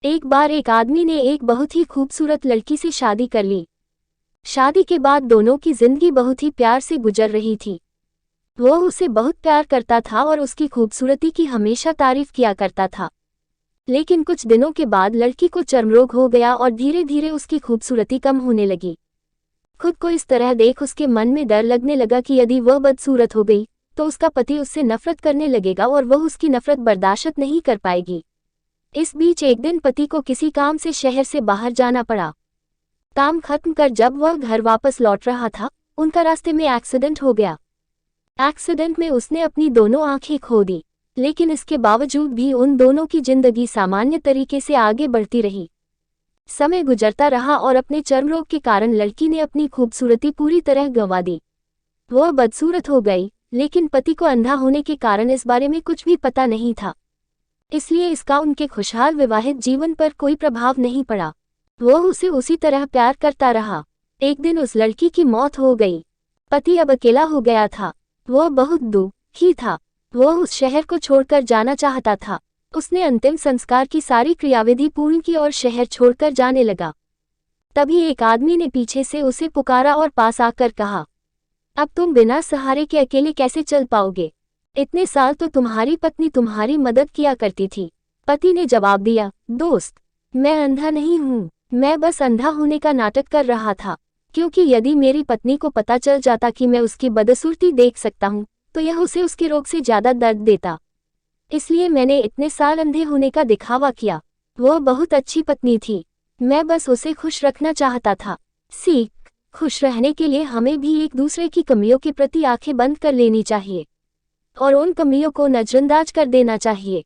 एक बार एक आदमी ने एक बहुत ही खूबसूरत लड़की से शादी कर ली। शादी के बाद दोनों की जिंदगी बहुत ही प्यार से गुजर रही थी। वो उसे बहुत प्यार करता था और उसकी खूबसूरती की हमेशा तारीफ किया करता था। लेकिन कुछ दिनों के बाद लड़की को चर्मरोग हो गया और धीरे धीरे उसकी खूबसूरती कम होने लगी। खुद को इस तरह देख उसके मन में डर लगने लगा कि यदि वह बदसूरत हो गई तो उसका पति उससे नफरत करने लगेगा और वह उसकी नफरत बर्दाश्त नहीं कर पाएगी। इस बीच एक दिन पति को किसी काम से शहर से बाहर जाना पड़ा। काम खत्म कर जब वह घर वापस लौट रहा था, उनका रास्ते में एक्सीडेंट हो गया। एक्सीडेंट में उसने अपनी दोनों आंखें खो दी, लेकिन इसके बावजूद भी उन दोनों की जिंदगी सामान्य तरीके से आगे बढ़ती रही। समय गुजरता रहा और अपने चर्मरोग के कारण लड़की ने अपनी खूबसूरती पूरी तरह गंवा दी। वह बदसूरत हो गई, लेकिन पति को अंधा होने के कारण इस बारे में कुछ भी पता नहीं था, इसलिए इसका उनके खुशहाल विवाहित जीवन पर कोई प्रभाव नहीं पड़ा। वह उसे उसी तरह प्यार करता रहा। एक दिन उस लड़की की मौत हो गई। पति अब अकेला हो गया था। वह बहुत दुखी था। वह उस शहर को छोड़कर जाना चाहता था। उसने अंतिम संस्कार की सारी क्रियाविधि पूर्ण की और शहर छोड़कर जाने लगा। तभी एक आदमी ने पीछे से उसे पुकारा और पास आकर कहा, अब तुम बिना सहारे के अकेले कैसे चल पाओगे? इतने साल तो तुम्हारी पत्नी तुम्हारी मदद किया करती थी। पति ने जवाब दिया, दोस्त, मैं अंधा नहीं हूँ, मैं बस अंधा होने का नाटक कर रहा था, क्योंकि यदि मेरी पत्नी को पता चल जाता कि मैं उसकी बदसूरती देख सकता हूँ तो यह उसे उसके रोग से ज्यादा दर्द देता। इसलिए मैंने इतने साल अंधे होने का दिखावा किया। वह बहुत अच्छी पत्नी थी, मैं बस उसे खुश रखना चाहता था। सीख, खुश रहने के लिए हमें भी एक दूसरे की कमियों के प्रति आंखें बंद कर लेनी चाहिए और उन कमियों को नजरअंदाज कर देना चाहिए।